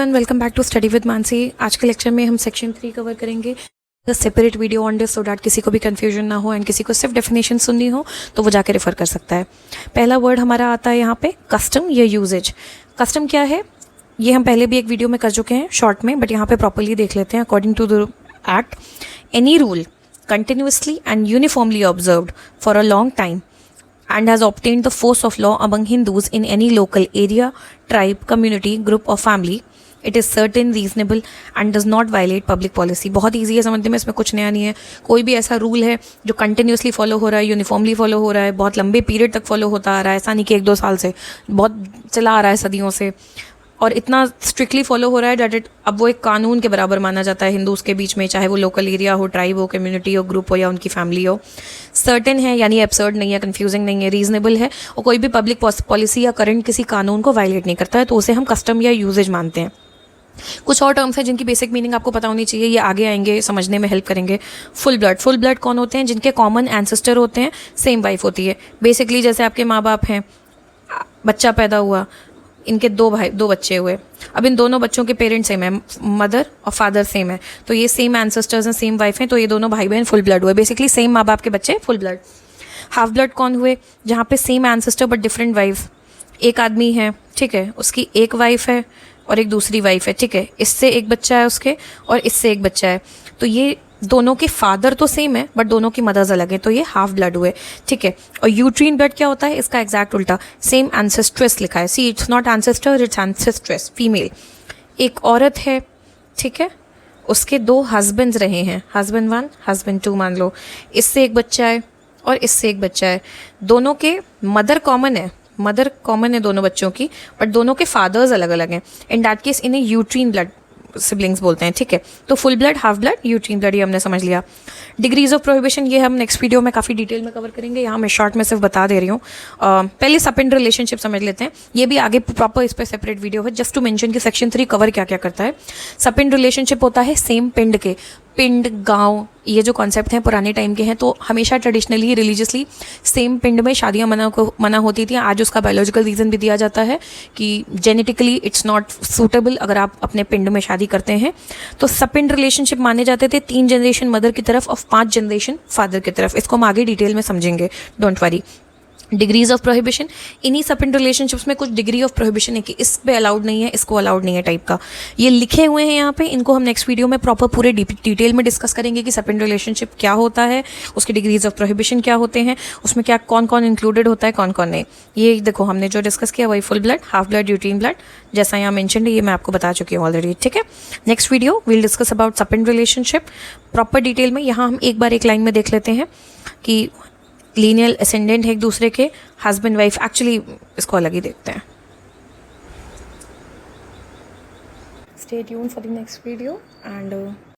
Everyone, welcome back to study with Mansi. आज के lecture में हम सेक्शन 3 कवर करेंगे। Separate video on this so that किसी को भी कंफ्यूजन ना हो एंड किसी को सिर्फ डेफिनेशन सुननी हो तो वो जाके रेफर कर सकता है। पहला वर्ड हमारा आता है यहाँ पे कस्टम या यूजेज। कस्टम क्या है ये हम पहले भी एक वीडियो में कर चुके हैं शॉर्ट में, बट यहाँ पे प्रॉपरली देख लेते हैं। According to the act, any rule continuously and uniformly observed for a long time and has obtained the force of law among Hindus in any local area, tribe, community, group or family. It is certain, reasonable and does not violate public policy. बहुत easy है समझने में, इसमें कुछ नया नहीं है। कोई भी ऐसा रूल है जो कंटिन्यूसली फॉलो हो रहा है, यूनिफॉर्मली फॉलो हो रहा है, बहुत लंबे पीरियड तक फॉलो होता आ रहा है, ऐसा नहीं कि 1-2 साल से, बहुत चला आ रहा है सदियों से, और इतना स्ट्रिक्टली फॉलो हो रहा है डेट अब वो एक कानून के बराबर माना जाता है हिंदूज के बीच में, चाहे वो लोकल एरिया हो, ट्राइब हो, कम्युनिटी हो, ग्रुप हो या उनकी फैमिली हो। सर्टेन है यानी एब्सर्ड नहीं है, कंफ्यूजिंग नहीं है, रीजनेबल है और कोई भी पब्लिक पॉलिसी या करंट किसी कानून को वायलेट नहीं करता है, तो उसे हम कस्टम या यूजेज मानते हैं। कुछ और टर्म्स हैं जिनकी बेसिक मीनिंग आपको पता होनी चाहिए, ये आगे आएंगे, समझने में हेल्प करेंगे। फुल ब्लड कौन होते हैं? जिनके कॉमन एंसेस्टर होते हैं, सेम वाइफ होती है। बेसिकली जैसे आपके माँ बाप हैं, बच्चा पैदा हुआ, इनके दो बच्चे हुए, अब इन दोनों बच्चों के पेरेंट्स सेम है, मदर और फादर सेम है, तो ये सेम एंसेस्टर्स हैं, सेम वाइफ हैं, तो ये दोनों भाई बहन फुल ब्लड हुए। बेसिकली सेम माँ बाप के बच्चे फुल ब्लड। हाफ ब्लड कौन हुए? जहाँ पे same ancestor but different wife. एक आदमी है, ठीक है, उसकी एक वाइफ है और एक दूसरी वाइफ है, ठीक है, इससे एक बच्चा है उसके और इससे एक बच्चा है, तो ये दोनों के फादर तो सेम है बट दोनों की मदर्स अलग है, तो ये हाफ ब्लड हुए, ठीक है। और यूट्रीन ब्लड क्या होता है? इसका एग्जैक्ट उल्टा, सेम एंसेस्ट्रेस लिखा है। See, it's not ancestor, it's ancestress, female. एक औरत है, ठीक है, उसके 2 हस्बैंड्स रहे हैं, हस्बैंड 1, हस्बैंड 2 मान लो, इससे एक बच्चा है और इससे एक बच्चा है, दोनों के मदर कॉमन है दोनों बच्चों की, बट दोनों के फादर्स अलग अलग हैं। इन दैट केस इन्हें यूट्रीन ब्लड सिबलिंग्स बोलते हैं, ठीक है। तो full blood, half blood, uterine blood, ये हमने समझ लिया। डिग्रीज ऑफ प्रोहिबिशन ये हम नेक्स्ट वीडियो में काफ़ी डिटेल में कवर करेंगे, यहाँ मैं शॉर्ट में सिर्फ बता दे रही हूँ। पहले सपिंड रिलेशनशिप समझ लेते हैं, ये भी आगे प्रॉपर इस पर सेपरेट वीडियो है, जस्ट टू मेंशन कि सेक्शन 3 कवर क्या क्या करता है। सपिंड रिलेशनशिप होता है सेम पिंड के, पिंड, गांव, ये जो कॉन्सेप्ट हैं पुराने टाइम के हैं, तो हमेशा ट्रेडिशनली रिलीजियसली सेम पिंड में शादियां मना होती थी। आज उसका बायोलॉजिकल रीज़न भी दिया जाता है कि जेनेटिकली इट्स नॉट सूटेबल अगर आप अपने पिंड में शादी करते हैं। तो सपिंड रिलेशनशिप माने जाते थे 3 जनरेशन मदर की तरफ और 5 जनरेशन फादर की तरफ। इसको हम आगे डिटेल में समझेंगे, don't worry. Degrees of prohibition, इन्हीं सपिंड रिलेशनशिप्स में कुछ डिग्री ऑफ प्रोहिबिशन है कि इस पे अलाउड नहीं है, इसको अलाउड नहीं है टाइप का, ये लिखे हुए हैं यहाँ पे। इनको हम नेक्स्ट वीडियो में प्रॉपर पूरे डिटेल में डिस्कस करेंगे कि सपिंड रिलेशनशिप क्या होता है, उसके डिग्रीज ऑफ प्रोहिबिशन क्या होते हैं, उसमें क्या कौन कौन इंक्लूडेड होता है, कौन कौन नहीं। ये देखो हमने जो डिस्कस किया वही full blood, half blood, uterine blood, जैसा यहाँ मेंशन है, ये मैं आपको बता चुकी हूँ ऑलरेडी, ठीक है। Next video will discuss about sapinda relationship proper detail में। यहाँ हम एक बार एक लाइन में देख लेते हैं कि लीनियल असेंडेंट है एक दूसरे के, हस्बैंड वाइफ, एक्चुअली इसको अलग ही देखते हैं। Stay tuned for the next video and